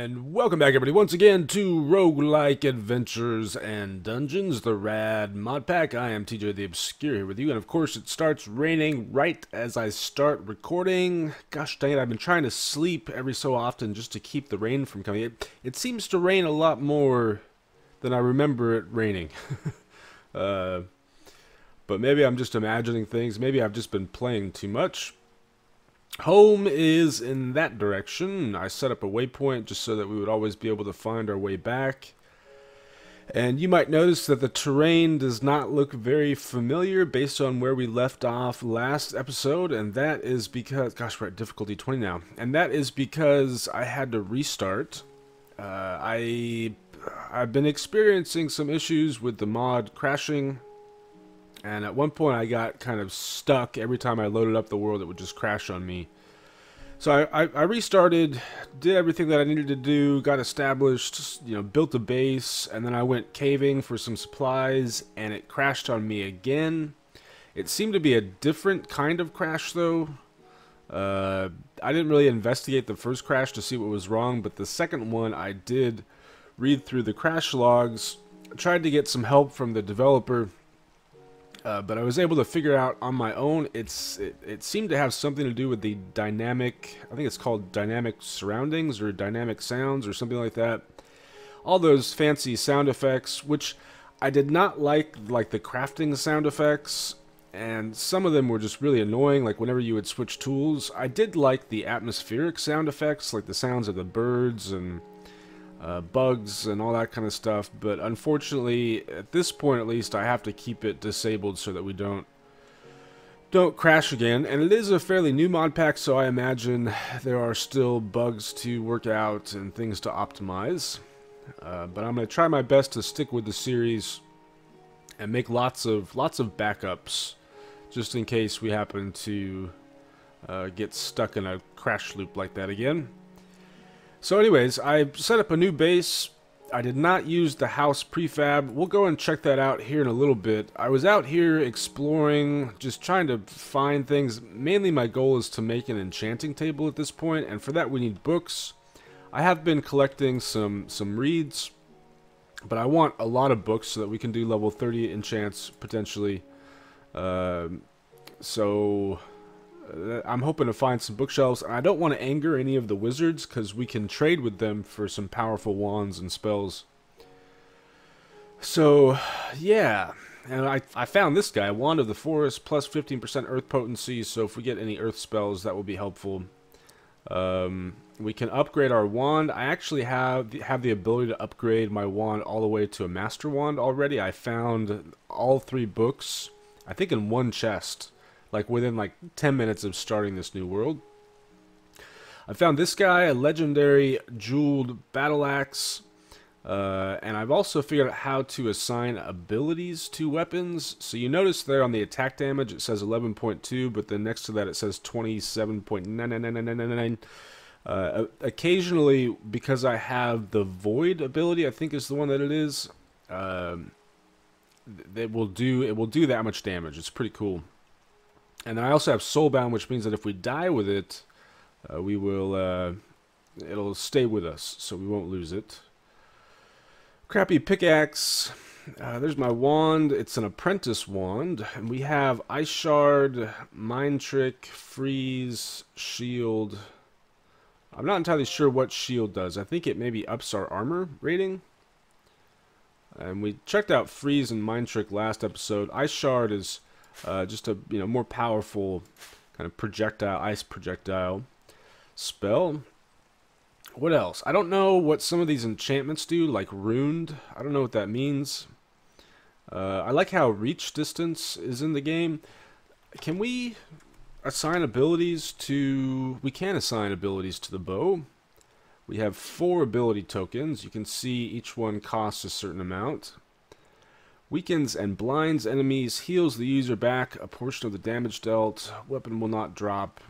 And welcome back, everybody, once again to Roguelike Adventures and Dungeons, the R.A.D mod pack. I am TJ the Obscure here with you, and of course it starts raining right as I start recording. Gosh dang it, I've been trying to sleep every so often just to keep the rain from coming. It seems to rain a lot more than I remember it raining. But maybe I'm just imagining things. Maybe I've just been playing too much. Home is in that direction. I set up a waypoint just so that we would always be able to find our way back. And you might notice that the terrain does not look very familiar based on where we left off last episode, and that is because, gosh, we're at difficulty 20 now, and that is because I had to restart. I've been experiencing some issues with the mod crashing, and at one point I got kind of stuck. Every time I loaded up the world, it would just crash on me. So I restarted, did everything that I needed to do, got established, built a base, and then I went caving for some supplies, and it crashed on me again. It seemed to be a different kind of crash, though. I didn't really investigate the first crash to see what was wrong, but the second one I did read through the crash logs, tried to get some help from the developer. But I was able to figure out on my own. It seemed to have something to do with the dynamic, I think it's called dynamic surroundings or dynamic sounds or something like that. All those fancy sound effects, which I did not like the crafting sound effects, and some of them were just really annoying, like whenever you would switch tools. I did like the atmospheric sound effects, like the sounds of the birds and bugs and all that kind of stuff, but unfortunately at this point at least I have to keep it disabled so that we don't crash again. And it is a fairly new mod pack, so I imagine there are still bugs to work out and things to optimize, but I'm going to try my best to stick with the series and make lots of backups just in case we happen to get stuck in a crash loop like that again. So anyways, I set up a new base. I did not use the house prefab. We'll go and check that out here in a little bit. I was out here exploring, just trying to find things. Mainly my goal is to make an enchanting table at this point, and for that we need books. I have been collecting some reeds, but I want a lot of books so that we can do level 30 enchants potentially. I'm hoping to find some bookshelves, and I don't want to anger any of the wizards because we can trade with them for some powerful wands and spells. So, yeah, and I found this guy, Wand of the Forest, plus 15% earth potency, so if we get any earth spells, that will be helpful. We can upgrade our wand. I actually have the ability to upgrade my wand all the way to a master wand already. I found all 3 books, I think in one chest, like within 10 minutes of starting this new world. I found this guy, a legendary jeweled battle axe, and I've also figured out how to assign abilities to weapons. So you notice there on the attack damage it says 11.2, but then next to that it says 27.99999. Occasionally, because I have the void ability, I think is the one that it is, it will do that much damage. It's pretty cool. And then I also have Soulbound, which means that if we die with it, it'll stay with us, so we won't lose it. Crappy pickaxe. There's my wand. It's an apprentice wand, and we have Ice Shard, Mind Trick, Freeze, Shield. I'm not entirely sure what Shield does. I think it maybe ups our armor rating. And we checked out Freeze and Mind Trick last episode. Ice Shard is just a more powerful kind of projectile, ice projectile spell. What else? I don't know what some of these enchantments do, like Runed. I don't know what that means. I like how reach distance is in the game. Can we assign abilities to... We can assign abilities to the bow. We have 4 ability tokens. You can see each one costs a certain amount. Weakens and blinds enemies, heals the user back a portion of the damage dealt, weapon will not drop.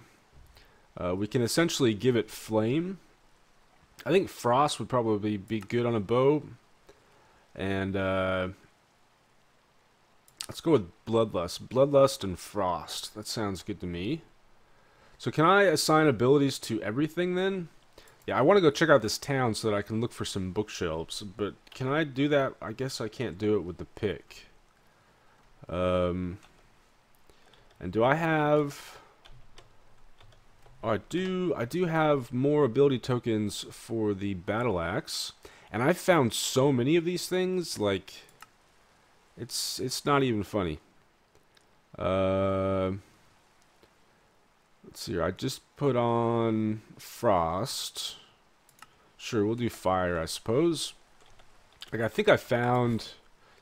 We can essentially give it flame. I think frost would probably be good on a bow. And let's go with bloodlust. Bloodlust and frost. That sounds good to me. So can I assign abilities to everything then? Yeah, I want to go check out this town so that I can look for some bookshelves. But can I do that? I guess I can't do it with the pick. And do I have... Oh, I do have more ability tokens for the battle axe. And I've found so many of these things, like... It's not even funny. Let's see here. I just put on frost. Sure, we'll do fire, I suppose. Like, I think I found...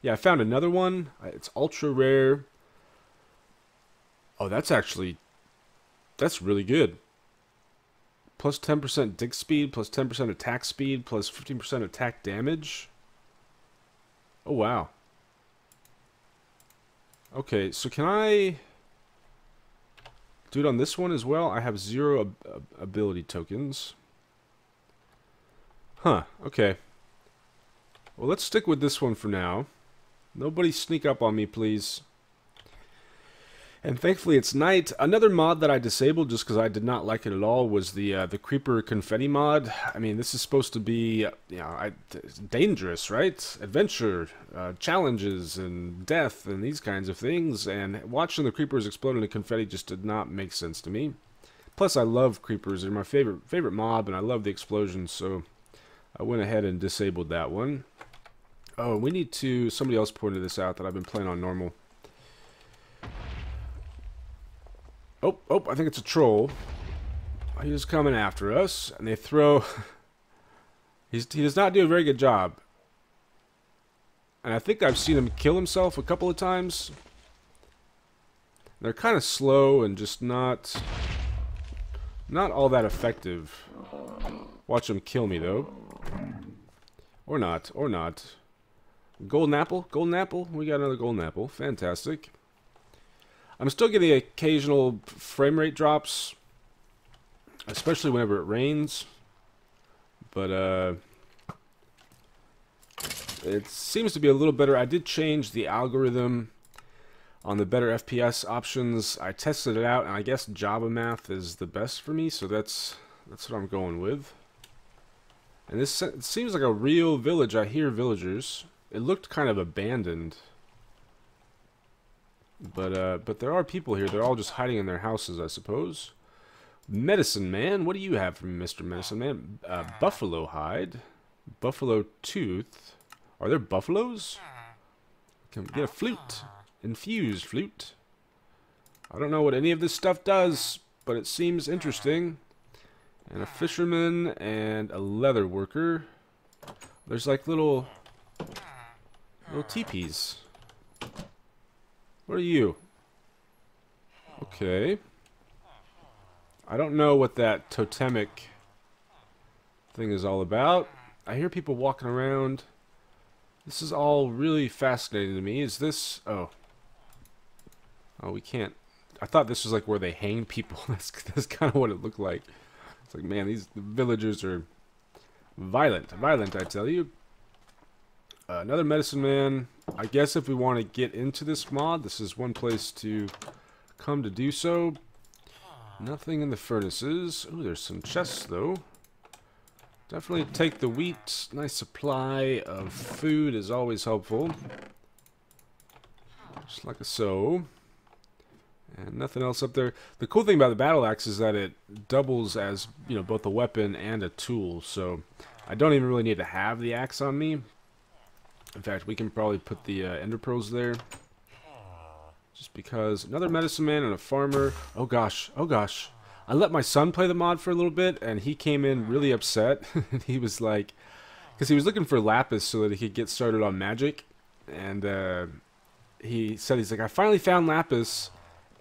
Yeah, I found another one. It's ultra rare. Oh, that's really good. Plus 10% dig speed, plus 10% attack speed, plus 15% attack damage. Oh, wow. Okay, so can I do it on this one as well? I have 0 ability tokens. Huh, okay. Well, let's stick with this one for now. Nobody sneak up on me, please. And thankfully it's night. Another mod that I disabled just because I did not like it at all was the creeper confetti mod. I mean, this is supposed to be, you know, dangerous, right? Adventure, challenges, and death, and these kinds of things. And watching the creepers explode into confetti just did not make sense to me. Plus, I love creepers. They're my favorite mob, and I love the explosions, so I went ahead and disabled that one. Oh, we need to... Somebody else pointed this out that I've been playing on normal. Oh, I think it's a troll. He's coming after us, and they throw... he does not do a very good job. And I think I've seen him kill himself a couple of times. They're kind of slow and just not all that effective. Watch him kill me, though. Or not. Golden apple? Golden apple? We got another golden apple. Fantastic. I'm still getting occasional frame rate drops, especially whenever it rains. But it seems to be a little better. I did change the algorithm on the better FPS options. I tested it out, and I guess Java math is the best for me, so that's what I'm going with. And this it seems like a real village. I hear villagers. It looked kind of abandoned. But there are people here. They're all just hiding in their houses, I suppose. Medicine Man, what do you have for me, Mr. Medicine Man? Buffalo hide, buffalo tooth. Are there buffaloes? Can get a flute, infused flute. I don't know what any of this stuff does, but it seems interesting. And a fisherman and a leather worker. There's like little teepees. What are you? Okay. I don't know what that totemic thing is all about. I hear people walking around. This is all really fascinating to me. Is this... Oh, we can't... I thought this was like where they hang people. That's kind of what it looked like. It's like, man, these villagers are violent. Violent, I tell you. Another medicine man. I guess if we want to get into this mod, this is one place to come to do so. Nothing in the furnaces. Ooh, there's some chests, though. Definitely take the wheat. Nice supply of food is always helpful. Just like so. And nothing else up there. The cool thing about the battle axe is that it doubles as, you know, both a weapon and a tool. So I don't even really need to have the axe on me. In fact, we can probably put the ender pearls there. Just because. Another medicine man and a farmer. Oh gosh. Oh gosh. I let my son play the mod for a little bit, and he came in really upset. He was like... Because he was looking for lapis so that he could get started on magic. And he said, he's like, I finally found lapis.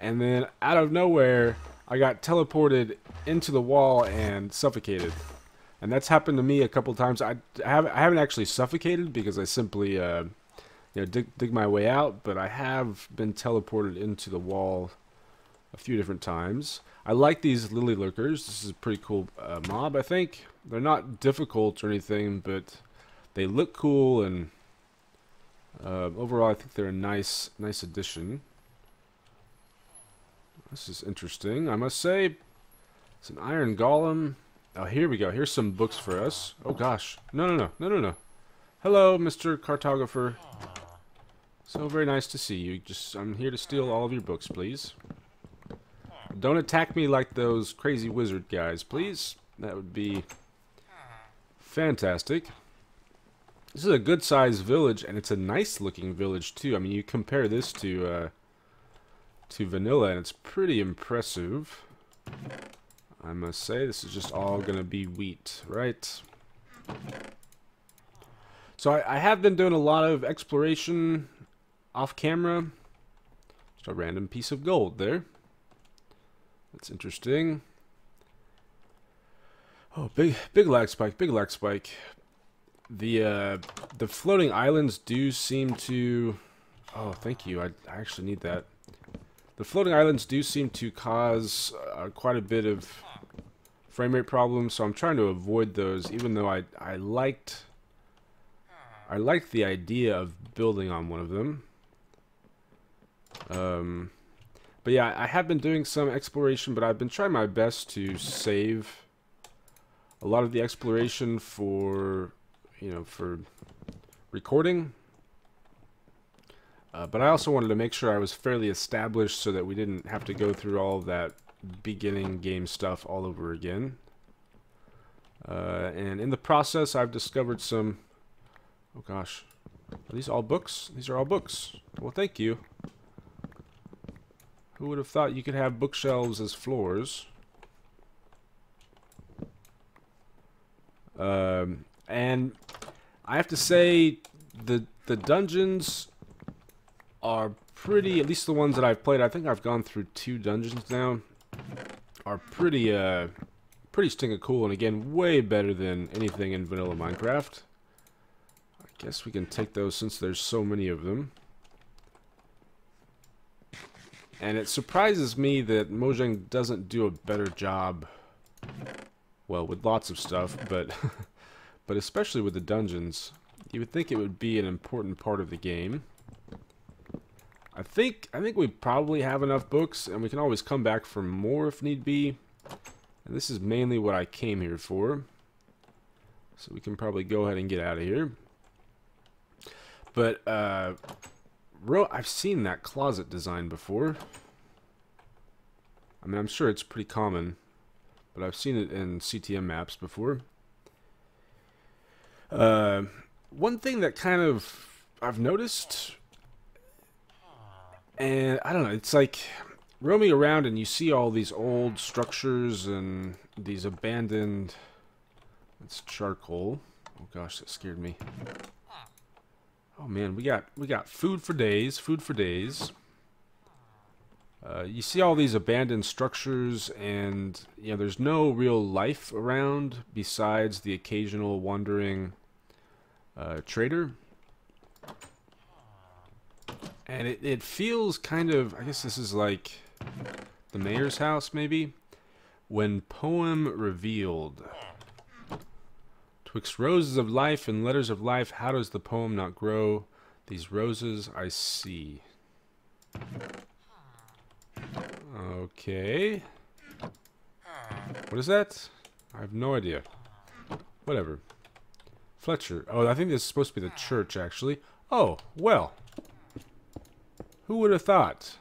And then, out of nowhere, I got teleported into the wall and suffocated. And that's happened to me a couple times. I haven't actually suffocated because I simply dig my way out, but I have been teleported into the wall a few different times. I like these lily lurkers. This is a pretty cool mob, I think. They're not difficult or anything, but they look cool, and overall I think they're a nice addition. This is interesting, I must say. It's an iron golem. Oh, here we go. Here's some books for us. Oh gosh. No, no, no, no, no, no. Hello, Mr. Cartographer. So very nice to see you. I'm here to steal all of your books, please. Don't attack me like those crazy wizard guys, please. That would be fantastic. This is a good-sized village, and it's a nice-looking village too. I mean, you compare this to vanilla, and it's pretty impressive. I must say, this is just all gonna be wheat, right? So I have been doing a lot of exploration off camera. Just a random piece of gold there. That's interesting. Oh, big lag spike, big lag spike. The floating islands do seem to... Oh, thank you. I actually need that. The floating islands do seem to cause quite a bit of frame rate problems, so I'm trying to avoid those, even though I liked the idea of building on one of them. But yeah, I have been doing some exploration, but I've been trying my best to save a lot of the exploration for, you know, for recording. But I also wanted to make sure I was fairly established so that we didn't have to go through all of that beginning game stuff all over again. And in the process, I've discovered some... Oh gosh. Are these all books? These are all books. Well, thank you. Who would have thought you could have bookshelves as floors? And I have to say, the dungeons are pretty, at least the ones that I've played, I think I've gone through 2 dungeons now, are pretty stinking cool, and again, way better than anything in vanilla Minecraft. I guess we can take those since there's so many of them. And it surprises me that Mojang doesn't do a better job, well, with lots of stuff, but but especially with the dungeons. You would think it would be an important part of the game. I think we probably have enough books, and we can always come back for more if need be. And this is mainly what I came here for. So we can probably go ahead and get out of here. But, I've seen that closet design before. I mean, I'm sure it's pretty common, but I've seen it in CTM maps before. One thing that kind of I've noticed, and I don't know, it's like roaming around and you see all these old structures and these abandoned... It's charcoal. Oh gosh, that scared me. Oh man, we got food for days, food for days. You see all these abandoned structures, and you know there's no real life around besides the occasional wandering trader. And it feels kind of, I guess this is like the mayor's house maybe. When poem revealed. Twixt roses of life and letters of life, how does the poem not grow? These roses I see. Okay. What is that? I have no idea. Whatever. Fletcher. Oh, I think this is supposed to be the church, actually. Oh, well. Who would have thought?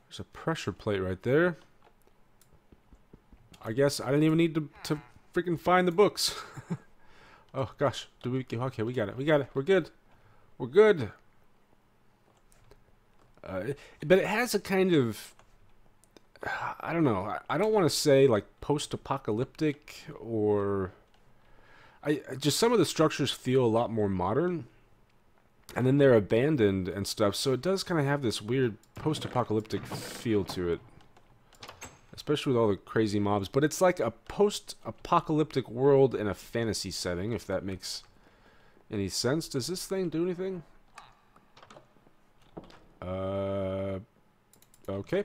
There's a pressure plate right there. I guess I didn't even need to freaking find the books. Oh gosh, okay, we got it, we're good, we're good. But it has a kind of, I don't know, I don't want to say like post-apocalyptic, or just some of the structures feel a lot more modern, and then they're abandoned and stuff, so it does kind of have this weird post-apocalyptic feel to it. Especially with all the crazy mobs. But it's like a post-apocalyptic world in a fantasy setting, if that makes any sense. Does this thing do anything? Okay.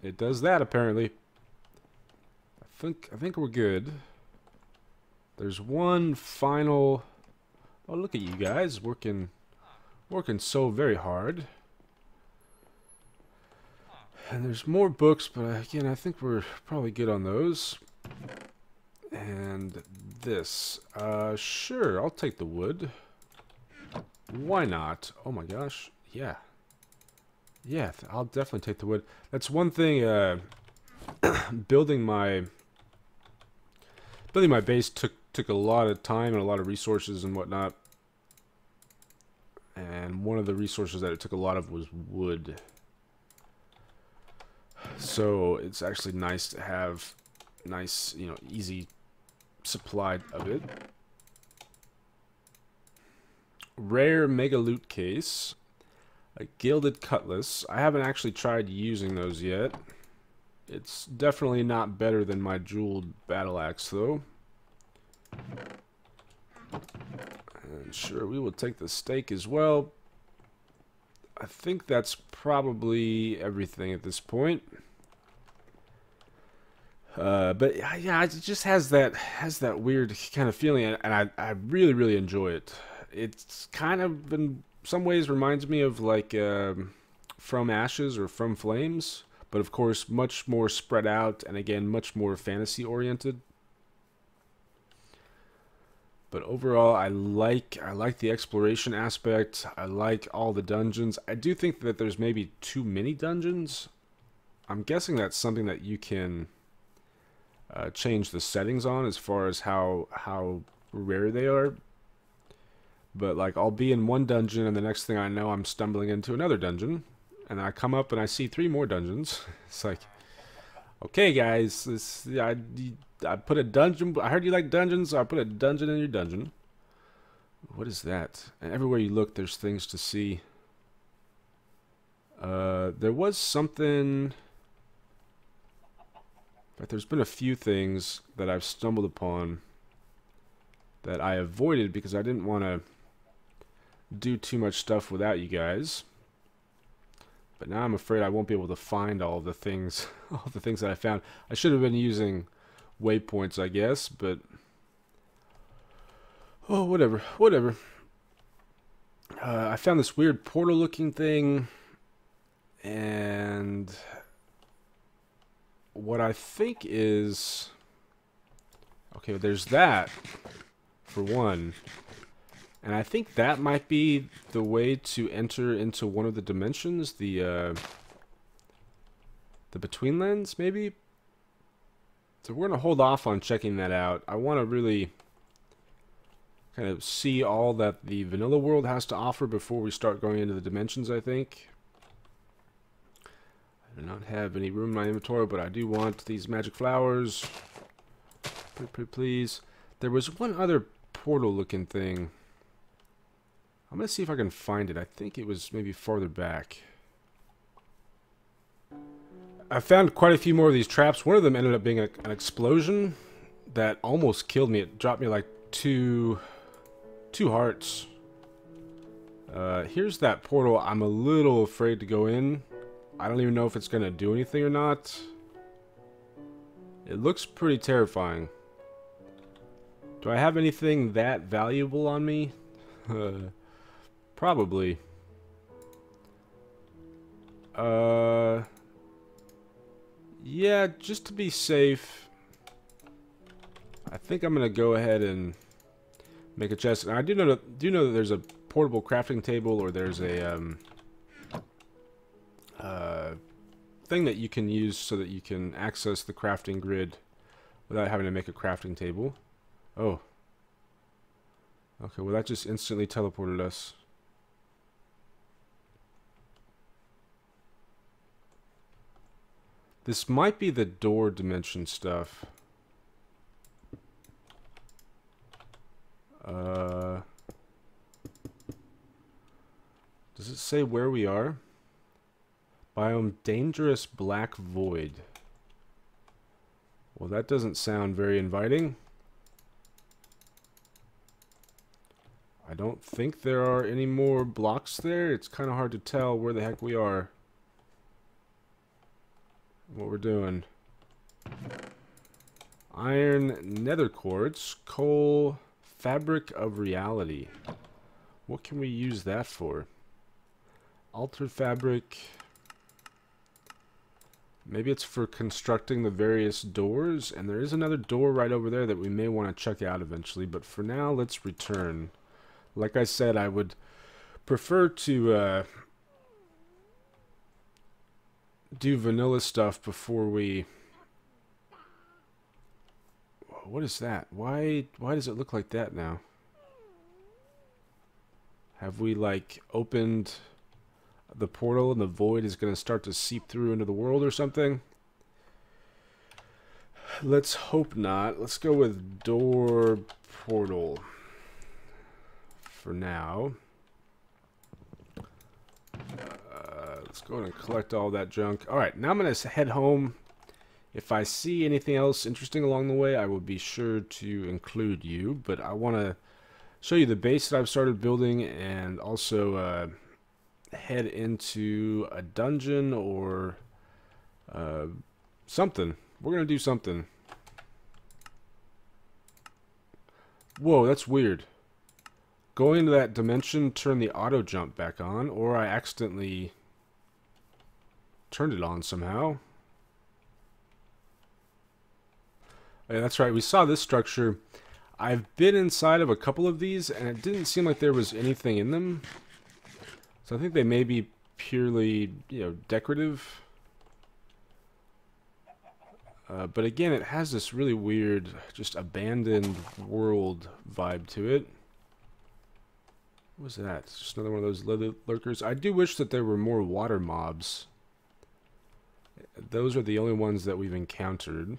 It does that, apparently. I think we're good. There's one final... Oh, look at you guys. Working so very hard. And there's more books, but again, I think we're probably good on those. And this. Sure, I'll take the wood. Why not? Oh my gosh. Yeah. Yeah, I'll definitely take the wood. That's one thing, building my base took a lot of time and a lot of resources and whatnot. And one of the resources that it took a lot of was wood. So it's actually nice to have nice, you know, easy supply of it. Rare mega loot case. A gilded cutlass. I haven't actually tried using those yet. It's definitely not better than my jeweled battle axe, though. And sure, we will take the steak as well. I think that's probably everything at this point. But yeah, it just has that weird kind of feeling, and I really, really enjoy it. It's kind of, in some ways, reminds me of like From Ashes or From Flames, but of course much more spread out, and again much more fantasy oriented. But overall, I like the exploration aspect. I like all the dungeons. I do think that there's maybe too many dungeons. I'm guessing that's something that you can change the settings on as far as how rare they are. But like, I'll be in one dungeon, and the next thing I know, I'm stumbling into another dungeon, and I come up and I see 3 more dungeons. It's like, okay, guys, I put a dungeon. I heard you like dungeons, so I put a dungeon in your dungeon. What is that? And everywhere you look, there's things to see. There was something. But there's been a few things that I've stumbled upon that I avoided because I didn't want to do too much stuff without you guys. But now I'm afraid I won't be able to find all the things, that I found. I should have been using waypoints, I guess, but oh, whatever. I found this weird portal-looking thing, and what I think is, okay, there's that for one. And I think that might be the way to enter into one of the dimensions, the Betweenlands, maybe? So we're going to hold off on checking that out. I want to really kind of see all that the vanilla world has to offer before we start going into the dimensions, I think. I do not have any room in my inventory, but I do want these magic flowers. Pretty please. There was one other portal-looking thing. I'm going to see if I can find it. I think it was maybe farther back. I found quite a few more of these traps. One of them ended up being an explosion that almost killed me. It dropped me like two hearts. Here's that portal. I'm a little afraid to go in. I don't even know if it's going to do anything or not. It looks pretty terrifying. Do I have anything that valuable on me? Probably. Yeah, just to be safe, I think I'm gonna go ahead and make a chest. And I do know that there's a portable crafting table, or there's a thing that you can use so that you can access the crafting grid without having to make a crafting table. Oh. Okay, well that just instantly teleported us. This might be the door dimension stuff. Does it say where we are? Biome Dangerous Black Void. Well, that doesn't sound very inviting. I don't think there are any more blocks there. It's kind of hard to tell where the heck we are. What we're doing. Iron nether quartz, coal, fabric of reality. What can we use that for? Altered fabric. Maybe it's for constructing the various doors, and there is another door right over there that we may want to check out eventually, but for now, let's return. Like I said, I would prefer to do vanilla stuff before we... What is that? Why does it look like that now? Have we, like, opened the portal and the void is going to start to seep through into the world or something? Let's hope not. Let's go with door portal for now. Let's go ahead and collect all that junk. Alright, now I'm going to head home. If I see anything else interesting along the way, I will be sure to include you. But I want to show you the base that I've started building, and also head into a dungeon or something. We're going to do something. Whoa, that's weird. Going into that dimension, turn the auto jump back on, or I accidentally turned it on somehow. Yeah, that's right, we saw this structure. I've been inside of a couple of these, and it didn't seem like there was anything in them. So I think they may be purely, decorative. But again, it has this really weird, just abandoned world vibe to it. What was that? It's just another one of those lurkers. I do wish that there were more water mobs. Those are the only ones that we've encountered.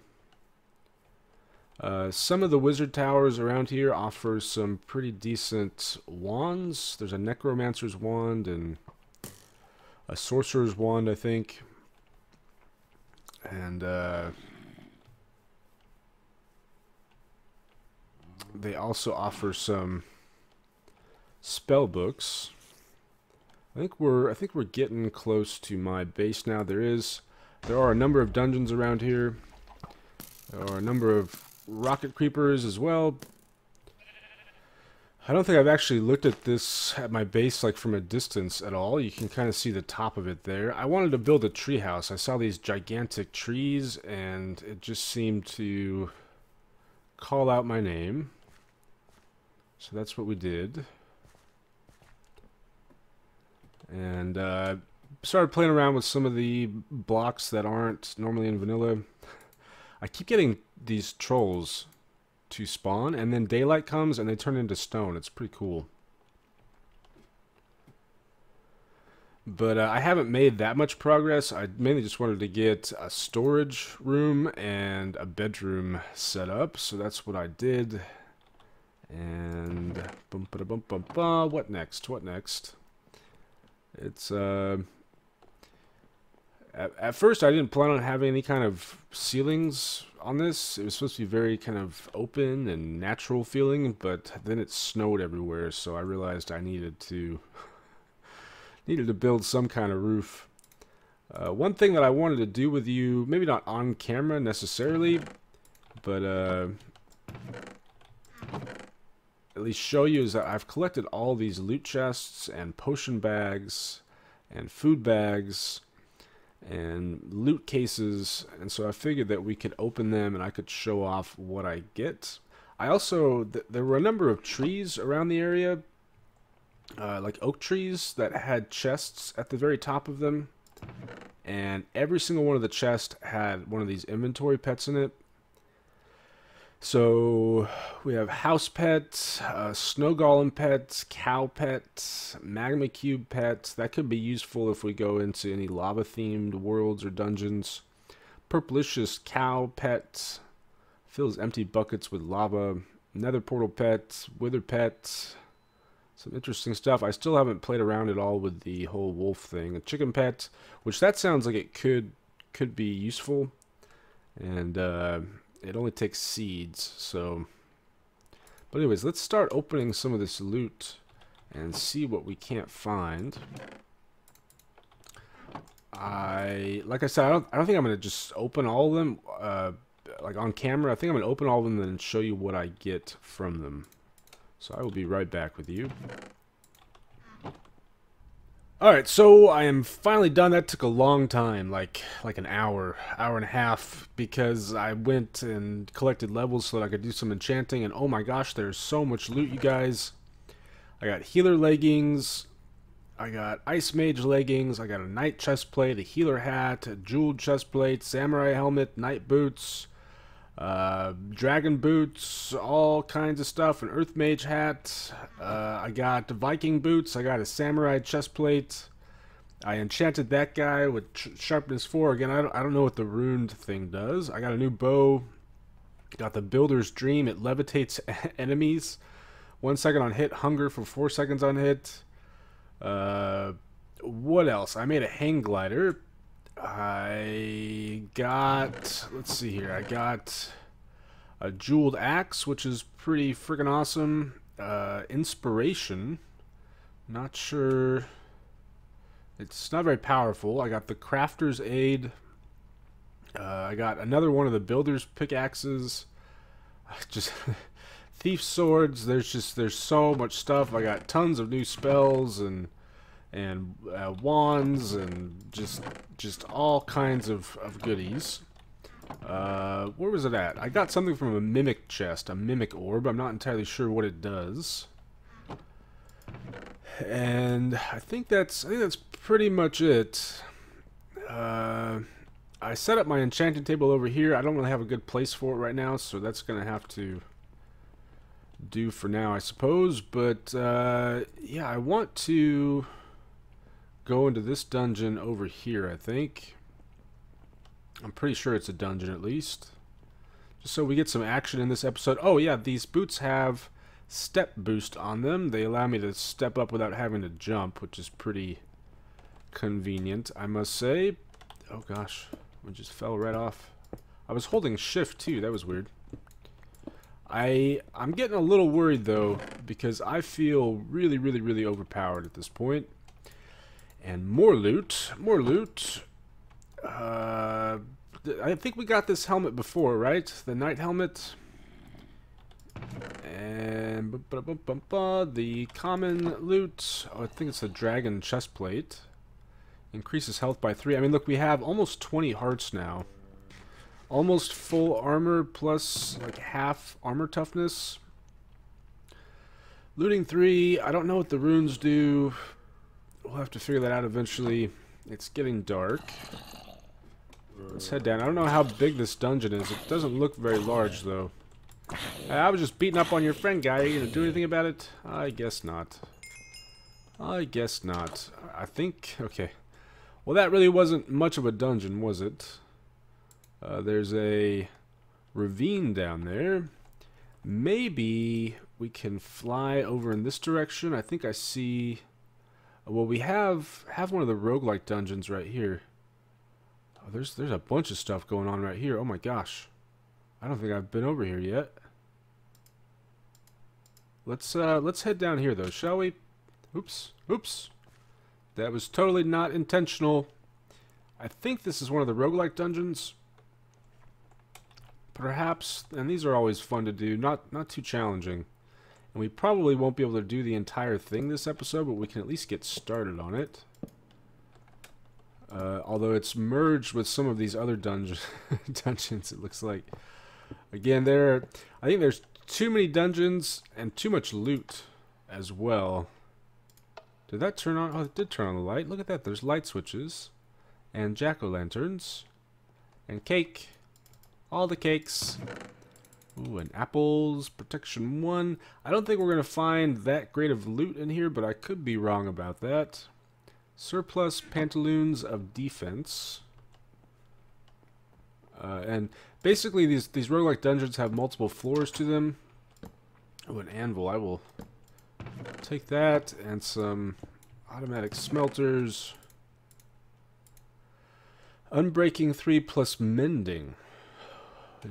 Some of the wizard towers around here offer some pretty decent wands. There's a necromancer's wand and a sorcerer's wand, I think. And they also offer some spell books. I think we're getting close to my base now. There are a number of dungeons around here. There are a number of rocket creepers as well. I don't think I've actually looked at this at my base like from a distance at all. You can kind of see the top of it there. I wanted to build a tree house. I saw these gigantic trees and it just seemed to call out my name. So that's what we did. And started playing around with some of the blocks that aren't normally in vanilla. I keep getting these trolls to spawn, and then daylight comes and they turn into stone. It's pretty cool. But I haven't made that much progress. I mainly just wanted to get a storage room and a bedroom set up, so that's what I did. And bum ba bum bum ba. What next? What next? It's at first I didn't plan on having any kind of ceilings on this. It was supposed to be very kind of open and natural feeling, but then it snowed everywhere, so I realized I needed to build some kind of roof. One thing that I wanted to do with you, maybe not on camera necessarily, but at least show you, is that I've collected all these loot chests and potion bags and food bags and loot cases, and so I figured that we could open them and I could show off what I get. I also, there were a number of trees around the area, like oak trees that had chests at the very top of them, and every single one of the chests had one of these inventory pets in it. So we have house pet, snow golem pet, cow pet, magma cube pet. That could be useful if we go into any lava themed worlds or dungeons. Purplicious cow pet fills empty buckets with lava. Nether portal pet, wither pet. Some interesting stuff. I still haven't played around at all with the whole wolf thing. A chicken pet, which that sounds like it could be useful. And it only takes seeds, so... But anyways, let's start opening some of this loot and see what we can't find. Like I said, I don't think I'm going to just open all of them, like on camera. I think I'm going to open all of them and then show you what I get from them. So I will be right back with you. Alright, so I am finally done. That took a long time, like an hour and a half, because I went and collected levels so that I could do some enchanting, and oh my gosh, there's so much loot, you guys. I got healer leggings, I got ice mage leggings, I got a knight chestplate, a healer hat, a jeweled chestplate, samurai helmet, knight boots, dragon boots, all kinds of stuff, an earth mage hat, I got Viking boots, I got a samurai chestplate, I enchanted that guy with sharpness 4, again I don't know what the runed thing does, I got a new bow, got the builder's dream, it levitates enemies, 1 second on hit, hunger for 4 seconds on hit, what else, I made a hang glider, I got, let's see here, I got a jeweled axe, which is pretty freaking awesome. Inspiration, not sure, it's not very powerful. I got the crafter's aid. I got another one of the builder's pickaxes. Just thief swords. There's so much stuff. I got tons of new spells and wands and just all kinds of goodies. Where was it at? I got something from a mimic chest, a mimic orb. I'm not entirely sure what it does. And I think that's pretty much it. I set up my enchanting table over here. I don't really have a good place for it right now, so that's gonna have to do for now, I suppose. But yeah, I want to go into this dungeon over here, I think. I'm pretty sure it's a dungeon at least. Just so we get some action in this episode. Oh yeah, these boots have step boost on them. They allow me to step up without having to jump, which is pretty convenient, I must say. Oh gosh, I just fell right off. I was holding shift too, that was weird. I'm getting a little worried though, because I feel really overpowered at this point. And more loot, more loot. I think we got this helmet before, right? The knight helmet. And the common loot. Oh, I think it's a dragon chestplate. Increases health by 3. I mean, look, we have almost 20 hearts now. Almost full armor plus like half armor toughness. Looting 3. I don't know what the runes do. We'll have to figure that out eventually. It's getting dark. Let's head down. I don't know how big this dungeon is. It doesn't look very large, though. I was just beating up on your friend, guy. Are you going to do anything about it? I guess not. I guess not. I think... Okay. Well, that really wasn't much of a dungeon, was it? There's a ravine down there. Maybe we can fly over in this direction. I think I see... Well, we have one of the roguelike dungeons right here. Oh, there's a bunch of stuff going on right here. Oh my gosh. I don't think I've been over here yet. Let's head down here though, shall we? Oops. Oops. That was totally not intentional. I think this is one of the roguelike dungeons. Perhaps, and these are always fun to do, not too challenging. And we probably won't be able to do the entire thing this episode, but we can at least get started on it. Although it's merged with some of these other dungeons, it looks like. Again, I think there's too many dungeons and too much loot as well. Did that turn on? Oh, it did turn on the light. Look at that. There's light switches and jack-o'-lanterns and cake. All the cakes. Ooh, and apples, protection 1. I don't think we're going to find that great of loot in here, but I could be wrong about that. Surplus pantaloons of defense. And basically these roguelike dungeons have multiple floors to them. Oh, an anvil. I will take that and some automatic smelters. Unbreaking 3 plus mending.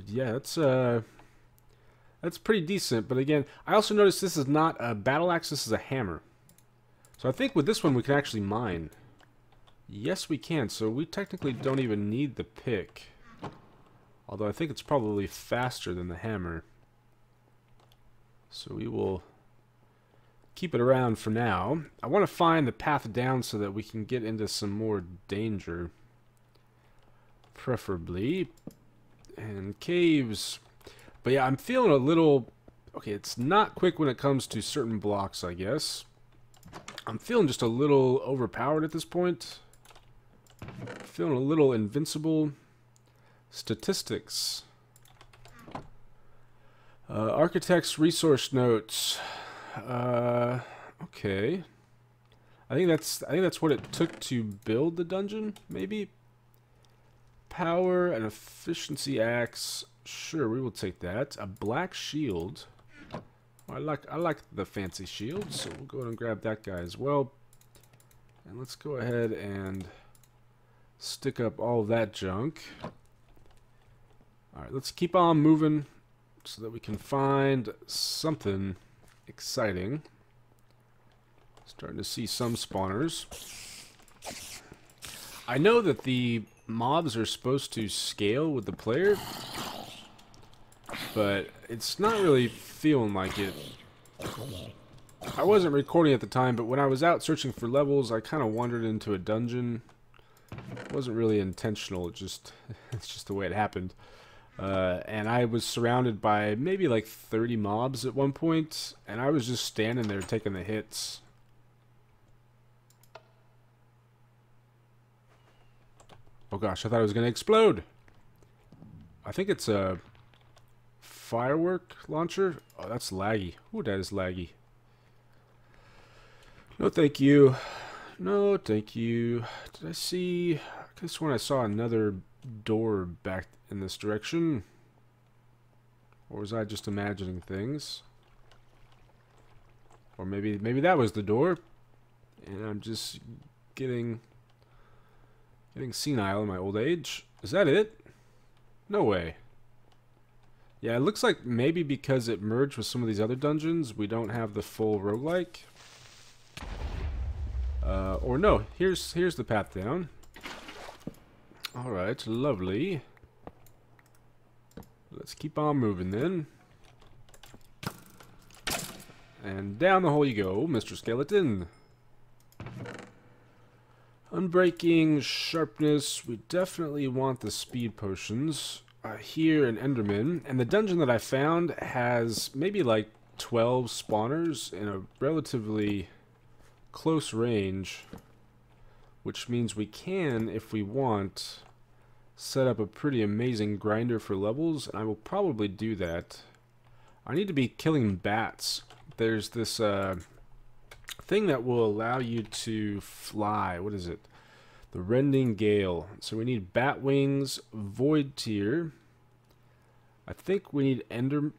Yeah, that's pretty decent, but again, I also noticed this is not a battle axe, this is a hammer. So I think with this one we can actually mine. Yes, we can, so we technically don't even need the pick. Although I think it's probably faster than the hammer. So we will keep it around for now. I want to find the path down so that we can get into some more danger. Preferably. And caves. But yeah, I'm feeling a little... Okay, it's not quick when it comes to certain blocks, I guess. I'm feeling just a little overpowered at this point. Feeling a little invincible. Statistics. Architect's resource notes. Okay. I think that's what it took to build the dungeon, maybe. Power and efficiency axe. Sure, we will take that. A black shield. I like the fancy shield, so we'll go ahead and grab that guy as well. And let's go ahead and stick up all of that junk. Alright, let's keep on moving so that we can find something exciting. Starting to see some spawners. I know that the mobs are supposed to scale with the player, but it's not really feeling like it. I wasn't recording at the time, but when I was out searching for levels, I kind of wandered into a dungeon. It wasn't really intentional, it's just the way it happened. And I was surrounded by maybe like 30 mobs at one point, and I was just standing there taking the hits. Oh gosh, I thought it was going to explode. I think it's a firework launcher. Oh, that's laggy. Ooh, that is laggy. No, thank you. No, thank you. Did I see... I guess when I saw another door back in this direction. Or was I just imagining things? Or maybe that was the door. And I'm just getting senile in my old age. Is that it? No way. Yeah, it looks like maybe because it merged with some of these other dungeons, we don't have the full roguelike. Or no, here's the path down. Alright, lovely. Let's keep on moving then. And down the hole you go, Mr. Skeleton. Unbreaking, sharpness, we definitely want the speed potions. Here in Enderman, and the dungeon that I found has maybe like 12 spawners in a relatively close range, which means we can, if we want, set up a pretty amazing grinder for levels, and I will probably do that. I need to be killing bats. There's this thing that will allow you to fly. What is it? The Rending Gale. So we need bat wings, void tier. I think we need ender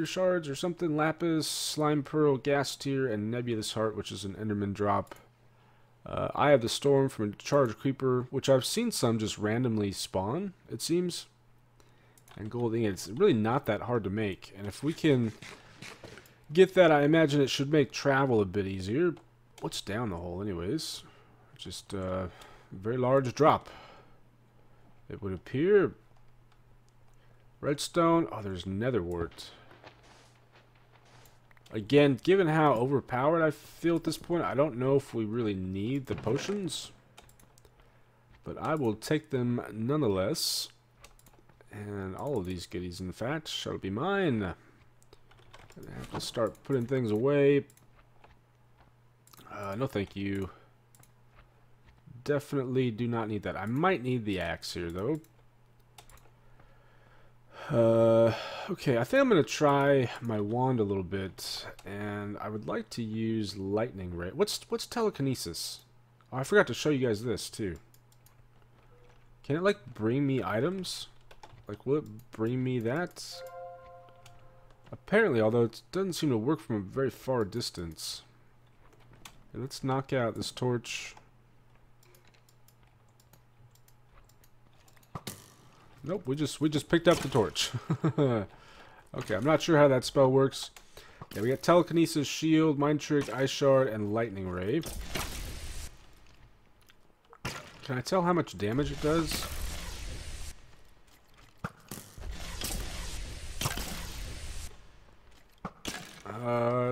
shards or something. Lapis, slime pearl, gas tier, and nebulous heart, which is an enderman drop. I have the storm from a charged creeper, which I've seen some just randomly spawn, it seems. And gold ingot. It's really not that hard to make. And if we can get that, I imagine it should make travel a bit easier. What's down the hole anyways? Just very large drop. It would appear. Redstone. Oh, there's netherwort. Again, given how overpowered I feel at this point, I don't know if we really need the potions. But I will take them nonetheless. And all of these goodies, in fact, shall be mine. Gonna have to start putting things away. No thank you. Definitely do not need that. I might need the axe here, though. Okay, I think I'm going to try my wand a little bit, and I would like to use lightning ray. What's telekinesis? Oh, I forgot to show you guys this, too. Can it, like, bring me items? Like, will it bring me that? Apparently, although it doesn't seem to work from a very far distance. Okay, let's knock out this torch. Nope, we just picked up the torch. Okay, I'm not sure how that spell works. Yeah, we got telekinesis, shield, mind trick, ice shard, and lightning ray. Can I tell how much damage it does?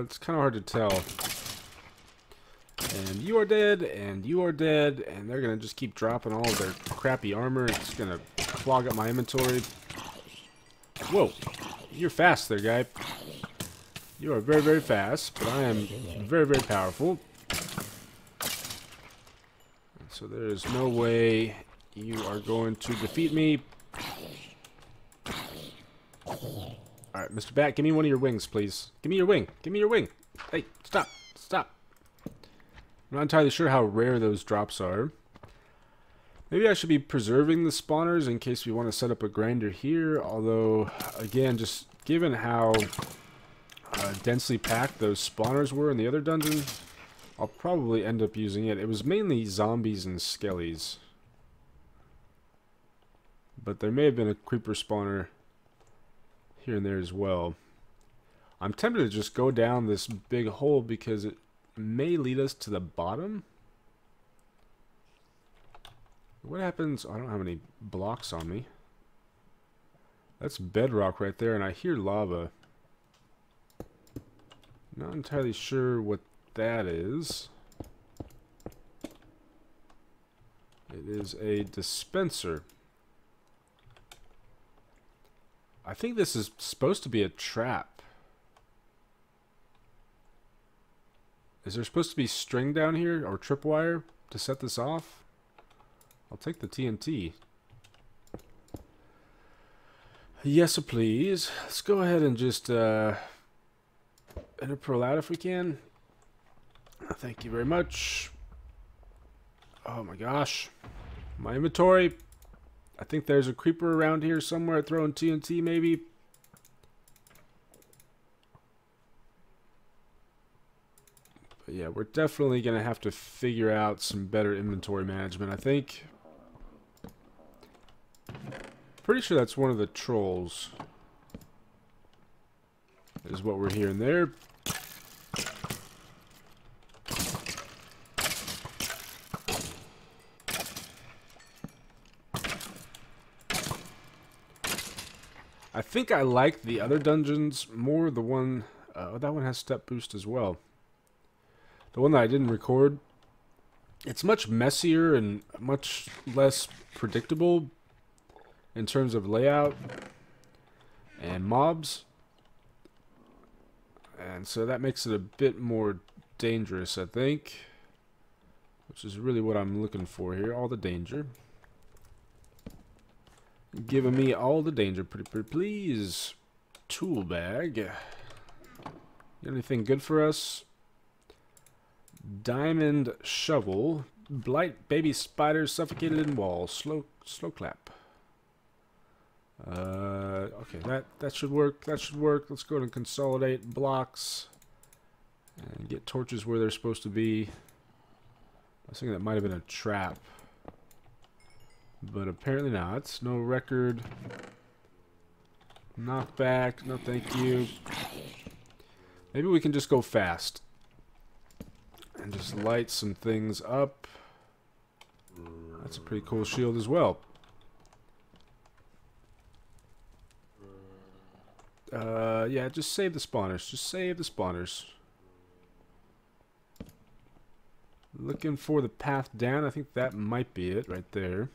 It's kind of hard to tell. And you are dead, and you are dead, and they're gonna just keep dropping all of their crappy armor. It's gonna clog up my inventory. Whoa, you're fast there, guy. You are very, very fast, but I am very, very powerful. So there is no way you are going to defeat me. Alright, Mr. Bat, give me one of your wings, please. Give me your wing. Give me your wing. Hey, stop. Stop. I'm not entirely sure how rare those drops are. Maybe I should be preserving the spawners in case we want to set up a grinder here. Although, again, just given how densely packed those spawners were in the other dungeon, I'll probably end up using it. It was mainly zombies and skellies. But there may have been a creeper spawner here and there as well. I'm tempted to just go down this big hole because it may lead us to the bottom. What happens? I don't have any blocks on me. That's bedrock right there, and I hear lava. Not entirely sure what that is. It is a dispenser. I think this is supposed to be a trap. Is there supposed to be string down here, or tripwire, to set this off? I'll take the TNT. Yes, please. Let's go ahead and just enter pearl out if we can. Thank you very much. Oh my gosh. My inventory. I think there's a creeper around here somewhere throwing TNT maybe. But yeah, we're definitely going to have to figure out some better inventory management, I think. Pretty sure that's one of the trolls. Is what we're hearing there. I think I like the other dungeons more. The one, that one has step boost as well. The one that I didn't record, it's much messier and much less predictable in terms of layout and mobs. And so that makes it a bit more dangerous, I think. Which is really what I'm looking for here. All the danger. Giving me all the danger, pretty please. Tool bag. Got anything good for us? Diamond shovel. Blight baby spider suffocated in wall. Slow clap. Okay, that should work. That should work. Let's go and consolidate blocks and get torches where they're supposed to be. I was thinking that might have been a trap. But apparently not. No record. Knockback. No thank you. Maybe we can just go fast. And just light some things up. That's a pretty cool shield as well. Yeah, just save the spawners. Just save the spawners. Looking for the path down. I think that might be it right there.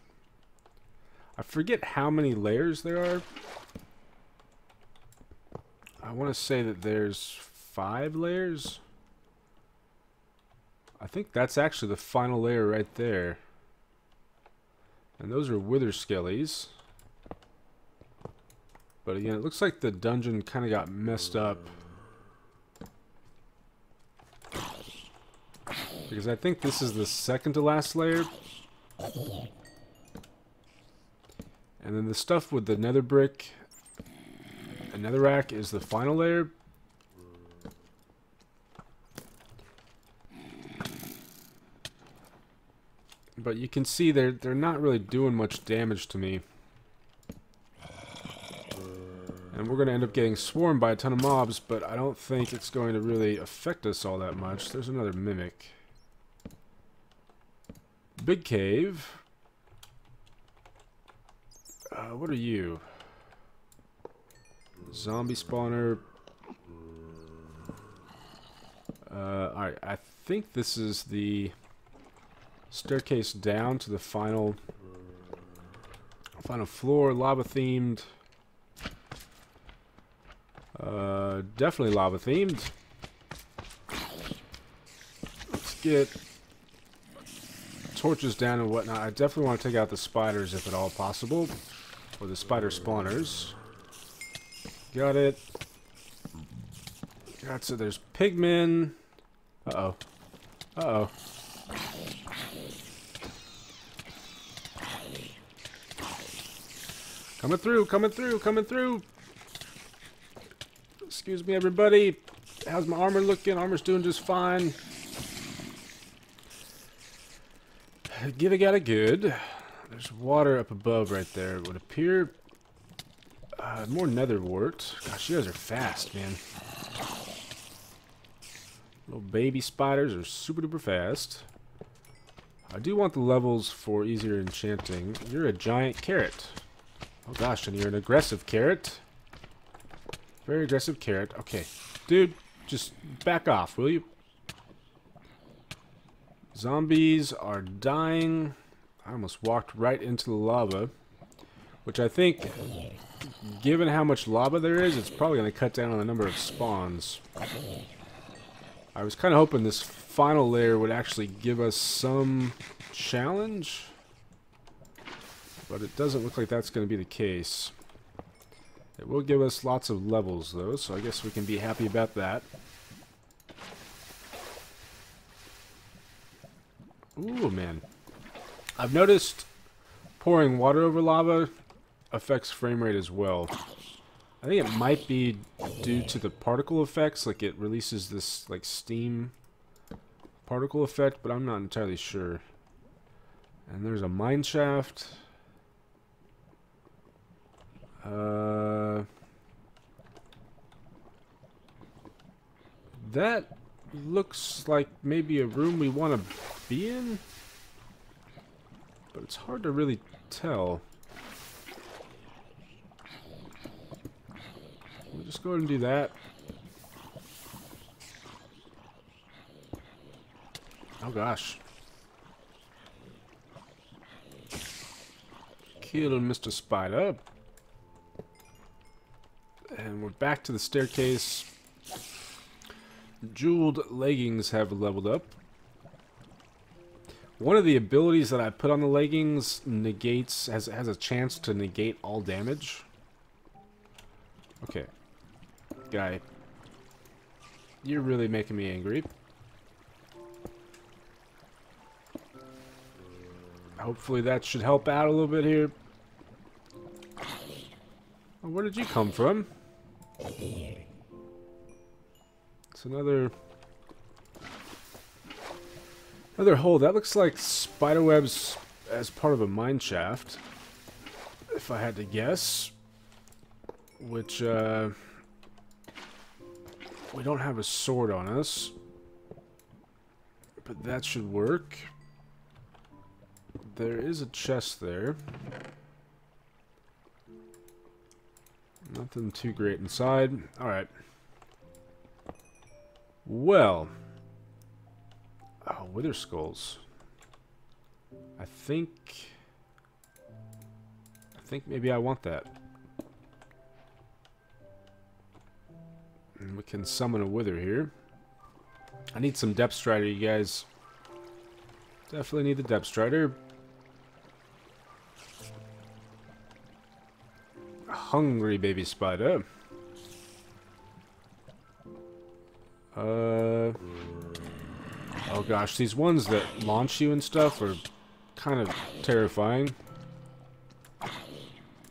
I forget how many layers there are. I want to say that there's 5 layers. I think that's actually the final layer right there. And those are wither skellies. But again, it looks like the dungeon kind of got messed up. Because I think this is the second to last layer. And then the stuff with the nether brick and netherrack is the final layer. But you can see they're not really doing much damage to me. And we're going to end up getting swarmed by a ton of mobs, but I don't think it's going to really affect us all that much. There's another mimic. Big cave. What are you? Zombie spawner. Alright, I think this is the staircase down to the final floor, lava themed. Definitely lava themed. Let's get torches down and whatnot. I definitely want to take out the spiders if at all possible, or the spider spawners. Got it. Got, so there's pigmen. Uh-oh. Uh-oh. Coming through, coming through, coming through. Excuse me, everybody. How's my armor looking? Armor's doing just fine. Give got a good. There's water up above right there. It would appear. More nether wart. Gosh, you guys are fast, man. Little baby spiders are super duper fast. I do want the levels for easier enchanting. You're a giant carrot. Oh gosh, and you're an aggressive carrot. Very aggressive carrot. Okay. Dude, just back off, will you? Zombies are dying. I almost walked right into the lava. Which I think, given how much lava there is, it's probably going to cut down on the number of spawns. I was kind of hoping this final layer would actually give us some challenge. But it doesn't look like that's going to be the case. It will give us lots of levels, though, so I guess we can be happy about that. Ooh, man. I've noticed pouring water over lava affects frame rate as well. I think it might be due to the particle effects, like it releases this like steam particle effect, but I'm not entirely sure. And there's a mine shaft. That looks like maybe a room we want to be in, but it's hard to really tell. We'll just go ahead and do that. Oh gosh. Kill Mr. Spider. And we're back to the staircase. Jeweled leggings have leveled up. One of the abilities that I put on the leggings has a chance to negate all damage. Okay. Guy. You're really making me angry. Hopefully that should help out a little bit here. Oh, where did you come from? It's another hole. That looks like spiderwebs as part of a mine shaft, if I had to guess. Which, we don't have a sword on us, but that should work. There is a chest there. Nothing too great inside. Alright. Well. Oh, wither skulls. I think maybe I want that. And we can summon a wither here. I need some depth strider, you guys. Definitely need the depth strider. Hungry baby spider. Oh gosh, these ones that launch you and stuff are kind of terrifying.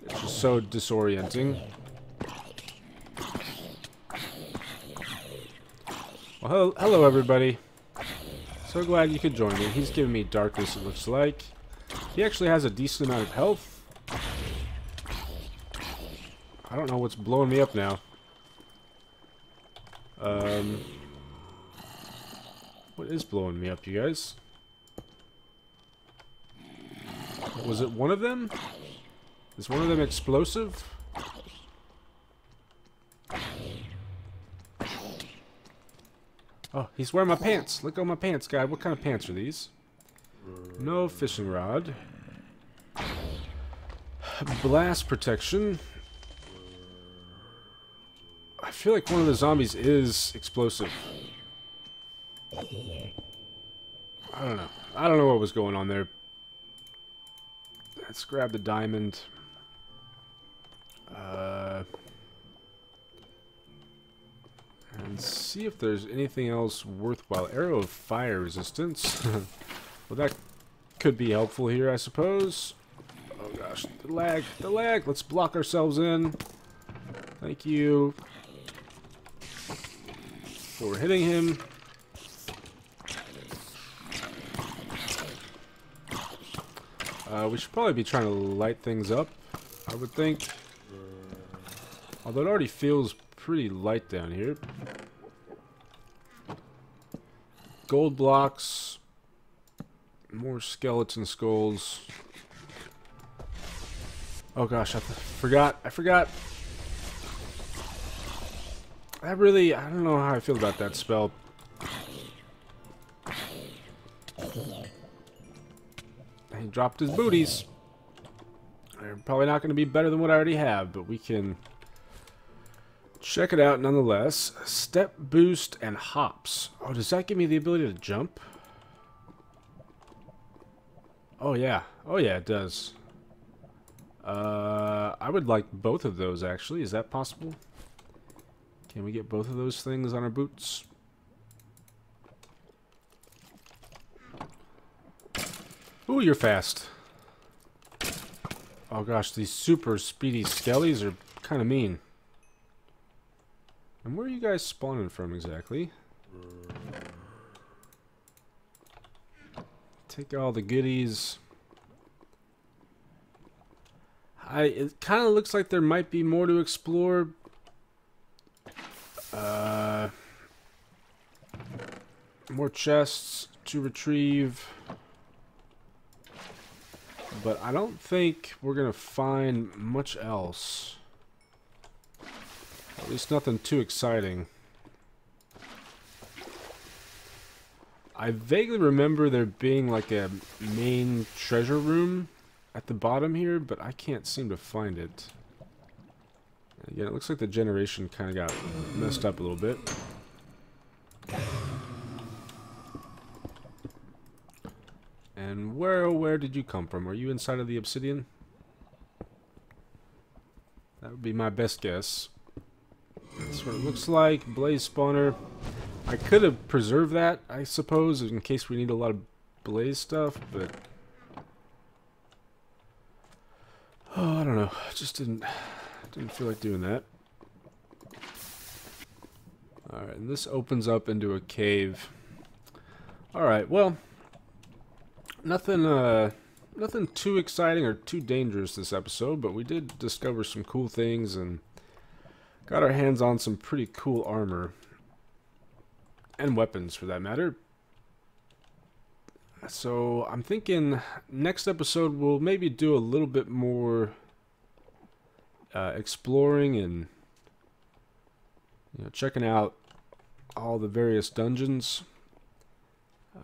It's just so disorienting. Well, hello everybody. So glad you could join me. He's giving me darkness, it looks like. He actually has a decent amount of health. I don't know what's blowing me up now. What is blowing me up, you guys? Was it one of them? Is one of them explosive? Oh, he's wearing my pants. Look at my pants, guy. What kind of pants are these? No fishing rod. Blast protection. I feel like one of the zombies is explosive. I don't know. I don't know what was going on there. Let's grab the diamond. And see if there's anything else worthwhile. Arrow of fire resistance. Well, that could be helpful here, I suppose. Oh gosh, the lag, the lag. Let's block ourselves in. Thank you for hitting him. We should probably be trying to light things up, I would think. Although it already feels pretty light down here. Gold blocks. More skeleton skulls. Oh gosh, I forgot. That really, I don't know how I feel about that spell. He dropped his booties. They're probably not going to be better than what I already have, but we can check it out nonetheless. Step boost and hops. Oh, does that give me the ability to jump? Oh yeah. Oh yeah, it does. I would like both of those actually. Is that possible? Can we get both of those things on our boots? Ooh, you're fast. Oh gosh, these super speedy skellies are kind of mean. And where are you guys spawning from exactly? Take all the goodies. It kind of looks like there might be more to explore. More chests to retrieve. But I don't think we're going to find much else. At least nothing too exciting. I vaguely remember there being like a main treasure room at the bottom here, but I can't seem to find it. Again, it looks like the generation kind of got messed up a little bit. And where did you come from? Are you inside of the obsidian? That would be my best guess. That's what it looks like. Blaze spawner. I could have preserved that, I suppose, in case we need a lot of blaze stuff, but oh, I don't know. Just didn't feel like doing that. Alright, and this opens up into a cave. Alright, well, nothing too exciting or too dangerous this episode, but we did discover some cool things and got our hands on some pretty cool armor. And weapons, for that matter. So, I'm thinking next episode we'll maybe do a little bit more exploring and checking out all the various dungeons.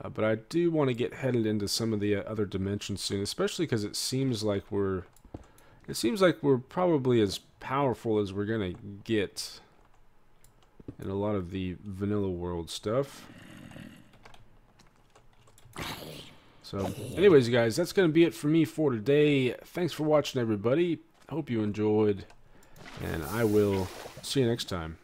But I do want to get headed into some of the other dimensions soon, especially because it seems like we're probably as powerful as we're gonna get in a lot of the vanilla world stuff. So, anyways, guys, that's going to be it for me for today. Thanks for watching, everybody. Hope you enjoyed, and I will see you next time.